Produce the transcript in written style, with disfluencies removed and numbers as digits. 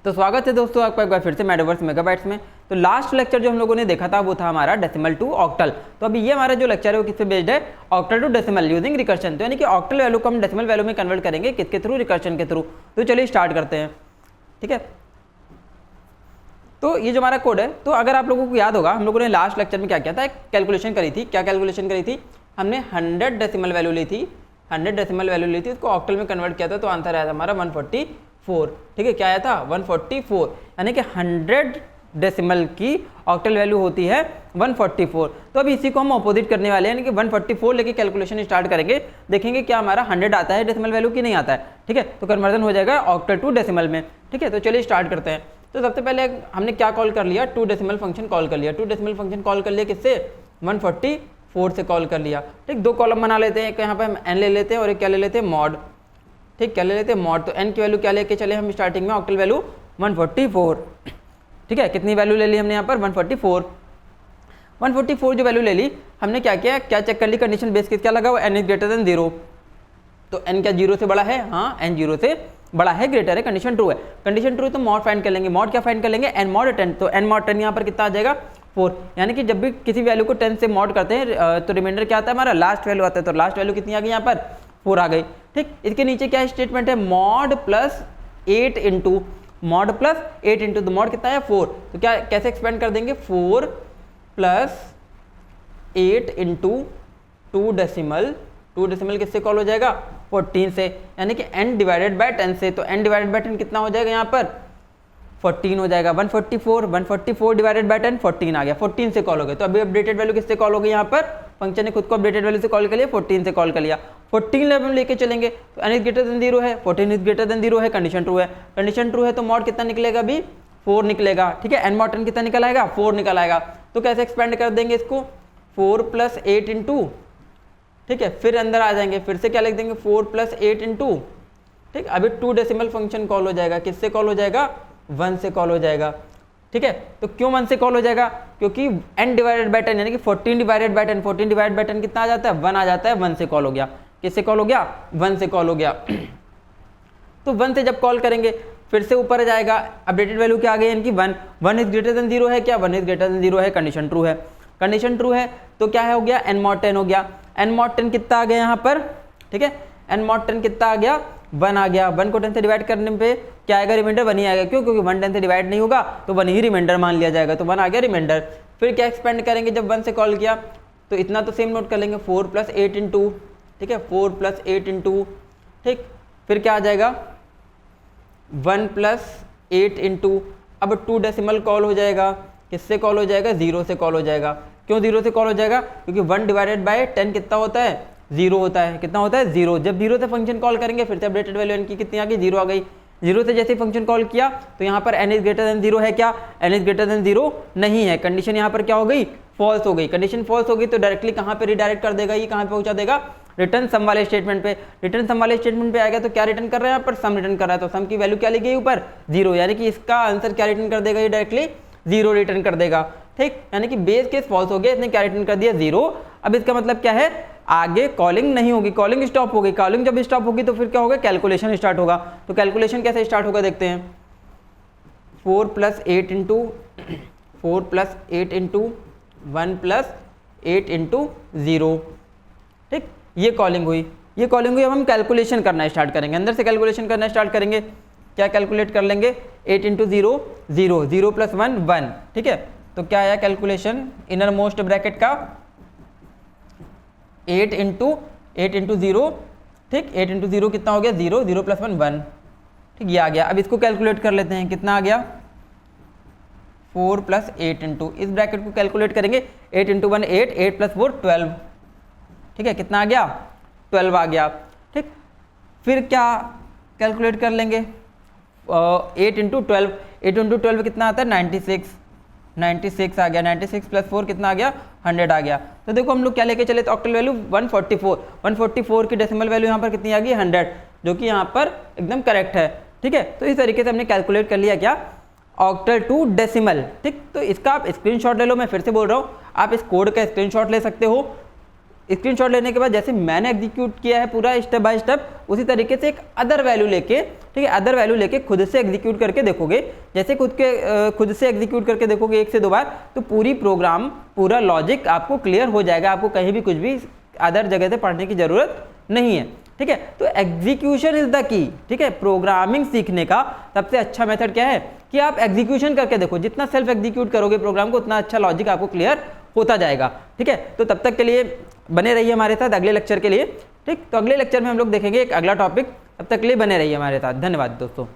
तो स्वागत है दोस्तों आपका एक बार फिर से मेटावर्स मेगाबाइट्स में। तो लास्ट लेक्चर जो हम लोगों ने देखा था वो था हमारा डेसिमल टू ऑक्टल। तो अभी ये हमारा जो लेक्चर है वो किस पे बेस्ड है, octal to decimal using recursion. तो यानी कि ऑक्टल वैल्यू को हम डेसिमल वैल्यू में कन्वर्ट करेंगे किसके थ्रू, रिकर्शन के थ्रू। तो चलिए स्टार्ट करते हैं, ठीक है। तो ये जो हमारा कोड है, तो अगर आप लोगों को याद होगा हम लोगों ने लास्ट लेक्चर में क्या किया था, एक कैलकुलेशन करी थी। क्या कैलकुलेशन करी थी, हमने 100 डेसिमल वैल्यू ली थी, 100 डेसिमल वैल्यू ली थी, उसको ऑक्टल में कन्वर्ट किया था। तो आंसर आया था हमारा 144, ठीक है। क्या आया था 144, यानी कि 100 डेसिमल की ऑक्टल वैल्यू होती है 144। तो अब इसी को हम अपोजिट करने वाले हैं, यानी कि 144 लेके कैलकुलेशन स्टार्ट करेंगे, देखेंगे क्या हमारा 100 आता है डेसिमल वैल्यू की नहीं आता है, ठीक है। तो कन्वर्जन हो जाएगा ऑक्टल टू डेसिमल में, ठीक है। तो चलिए स्टार्ट करते हैं। तो सबसे पहले हमने क्या कॉल कर लिया, टू डेसिमल फंक्शन कॉल कर लिया। टू डेसिमल फंक्शन कॉल कर लिया किससे, 144 से कॉल कर लिया, ठीक। दो कॉलम बना लेते हैं, एक यहाँ पे हम n ले लेते हैं और एक क्या ले लेते हैं, मॉड, ठीक। क्या ले लेते हैं, मॉड। तो n की वैल्यू क्या लेके चले हम स्टार्टिंग में, ऑक्टल वैल्यू 144, ठीक है। कितनी वैल्यू ले ली हमने यहाँ पर 144 जो वैल्यू ले ली हमने क्या किया, क्या चेक कर ली, कंडीशन बेस केस क्या लगा हुआ, n इज ग्रेटर देन 0। तो n क्या 0 से बड़ा है, हाँ n 0 से बड़ा है, ग्रेटर है, कंडीशन ट्रू है। कंडीशन ट्रू है तो मॉड फाइंड कर लेंगे। मॉड क्या फाइंड कर लेंगे, n मॉड 10। तो n मॉड 10 यहाँ पर कितना आ जाएगा 4, यानी कि जब भी किसी वैल्यू को 10 से मॉड करते हैं तो रिमाइंडर क्या आता है हमारा, लास्ट वैल्यू आता है। तो लास्ट वैल्यू कितनी आ गई यहाँ पर 4 आ गई, ठीक। इसके नीचे क्या स्टेटमेंट है, mod plus 8 into, mod plus 8 into, तो मॉड कितना है 4। तो क्या कैसे एक्सपेंड कर देंगे, 4 प्लस 8 इंटू 2 डेसिमल, 2 डेसिमल किससे कॉल हो जाएगा 14 से, यानी कि n डिवाइडेड बाय 10 से। तो n डिवाइडेड बाय 10 कितना हो जाएगा यहाँ पर 14 हो जाएगा। 144 डिवाइडेड बाय 10 14 आ गया, 14 से कॉल हो गया। तो अभी अपडेटेड वैल्यू किससे कॉल हो गई यहाँ पर, फंक्शन ने खुद को अपडेटेड वैल्यू से कॉल कर लिया, 14 से कॉल कर लिया। 14 लेवल लेके चलेंगे तो n इज ग्रेटर देन 0 है, 14 इज ग्रेटर देन 0 है, कंडीशन ट्रू है। कंडीशन ट्रू है तो मॉड कितना निकलेगा अभी 4 निकलेगा, ठीक है। n मॉड 10 कितना निकल आएगा 4 निकल आएगा। तो कैसे एक्सपेंड कर देंगे इसको, 4 प्लस 8 इंटू, ठीक है। फिर अंदर आ जाएंगे, फिर से क्या लिख देंगे 4 प्लस 8 इंटू, ठीक। अभी 2 डेसिमल फंक्शन कॉल हो जाएगा, किससे कॉल हो जाएगा 1 से कॉल हो जाएगा, ठीक है। तो क्यों 1 से कॉल हो जाएगा, क्योंकि n डिवाइडेड बाय 10 यानी कि 14 डिवाइडेड बाय 10, 14 डिवाइडेड बाय 10 कितना आ जाता है 1 आ जाता है, 1 से कॉल हो गया। किससे कॉल हो गया 1 से कॉल हो गया। तो 1 से जब कॉल करेंगे फिर से ऊपर जाएगा, अपडेटेड वैल्यू क्या आ गई यानी कि 1 इज ग्रेटर देन 0 है, क्या 1 इज ग्रेटर देन 0 है, कंडीशन ट्रू है। कंडीशन ट्रू है तो क्या है हो गया n मॉड 10 हो गया। n मॉड 10 कितना आ गया यहाँ पर, ठीक है। n मॉड 10 कितना आ गया 1 आ गया। 1 को 10 से डिवाइड करने पे क्या आएगा, रिमाइंडर 1 ही आएगा। क्यों, क्योंकि 1 10 से डिवाइड नहीं होगा तो 1 ही रिमाइंडर मान लिया जाएगा। तो 1 आ गया रिमाइंडर। फिर क्या एक्सपेंड करेंगे, जब 1 से कॉल किया तो इतना तो सेम नोट कर लेंगे, 4 प्लस 8 इंटू, ठीक है, 4 प्लस 8 इंटू, ठीक। फिर क्या आ जाएगा 1 प्लस 8 इंटू, अब 2 डेसिमल कॉल हो जाएगा, किससे कॉल हो जाएगा 0 से कॉल हो जाएगा। क्यों 0 से कॉल हो जाएगा, क्योंकि 1 डिवाइडेड बाय 10 कितना होता है 0 होता है। कितना होता है 0। जब 0 से फंक्शन कॉल करेंगे फिर से अपडेटेड वैल्यू n की कितनी आ गई 0 आ गई। 0 से जैसे फंक्शन कॉल किया तो यहाँ पर n इज ग्रेटर देन 0 है, क्या n इज ग्रेटर देन 0 नहीं है। कंडीशन यहाँ पर क्या हो गई फॉल्स हो गई। कंडीशन फॉल्स हो गई तो डायरेक्टली कहाँ पे रिडायरेक्ट कर देगा, ये कहाँ पे पहुँचा देगा रिटर्न सम वाले स्टेटमेंट पे। रिटर्न सम वाले स्टेटमेंट पे आएगा तो क्या रिटर्न कर रहा है यहाँ पर सम रिटर्न कर रहा है। तो सम की वैल्यू क्या ली गई ऊपर 0, यानी कि इसका आंसर क्या रिटर्न कर देगा, ये डायरेक्टली 0 रिटर्न कर देगा, ठीक। यानी कि बेस केस फॉल्स हो गया, इसने क्या रिटर्न कर दिया 0। अब इसका मतलब क्या है, आगे कॉलिंग नहीं होगी, कॉलिंग स्टॉप हो गई। कॉलिंग जब स्टॉप होगी तो फिर क्या होगा, कैलकुलेशन स्टार्ट होगा। तो कैलकुलेशन कैसे स्टार्ट होगा देखते हैं, 4 plus 8 into 4 plus 8 into 1 plus 8 into 0, ठीक। ये कॉलिंग हुई, ये कॉलिंग हुई। अब हम कैलकुलेशन करना स्टार्ट करेंगे, अंदर से कैलकुलेशन करना स्टार्ट करेंगे। क्या कैलकुलेट कर लेंगे, 8 इंटू 0 0, 0 प्लस 1 1, ठीक है। तो क्या आया कैलकुलेशन, इनर मोस्ट ब्रैकेट का 8 इंटू 0, ठीक। 8 इंटू 0 कितना हो गया 0, 0 प्लस 1 1, ठीक, ये आ गया। अब इसको कैलकुलेट कर लेते हैं, कितना आ गया 4 प्लस 8 इंटू, इस ब्रैकेट को कैलकुलेट करेंगे, 8 इंटू 1 8, 8 प्लस 4 12, ठीक है। कितना आ गया 12 आ गया, ठीक। फिर क्या कैलकुलेट कर लेंगे 8 इंटू 12, 8 इंटू 12 कितना आता है 96 आ गया। 96 प्लस 4 कितना आ गया 100 आ गया। तो देखो हम लोग क्या लेके चले, तो ऑक्टल वैल्यू 144 की डेसिमल वैल्यू यहाँ पर कितनी आ गई 100, जो कि यहाँ पर एकदम करेक्ट है, ठीक है। तो इस तरीके से हमने कैलकुलेट कर लिया क्या ऑक्टल टू डेसिमल, ठीक। तो इसका आप स्क्रीनशॉट ले लो, मैं फिर से बोल रहा हूँ, आप इस कोड का स्क्रीनशॉट ले सकते हो, स्क्रीनशॉट लेने के बाद जैसे मैंने एग्जीक्यूट किया है पूरा स्टेप बाय स्टेप, उसी तरीके से एक अदर वैल्यू लेके, ठीक है, अदर वैल्यू लेके खुद से एग्जीक्यूट करके देखोगे। जैसे खुद से एग्जीक्यूट करके देखोगे 1 से 2 बार, तो पूरी प्रोग्राम, पूरा लॉजिक आपको क्लियर हो जाएगा। आपको कहीं भी कुछ भी अदर जगह से पढ़ने की जरूरत नहीं है, ठीक है। तो एग्जीक्यूशन इज द की, ठीक है। प्रोग्रामिंग सीखने का सबसे अच्छा मेथड क्या है कि आप एग्जीक्यूशन करके देखो। जितना सेल्फ एग्जीक्यूट करोगे प्रोग्राम को, उतना अच्छा लॉजिक आपको क्लियर होता जाएगा, ठीक है। तो तब तक के लिए बने रहिए हमारे साथ अगले लेक्चर के लिए, ठीक। तो अगले लेक्चर में हम लोग देखेंगे एक अगला टॉपिक। तब तक के लिए बने रहिए हमारे साथ। धन्यवाद दोस्तों।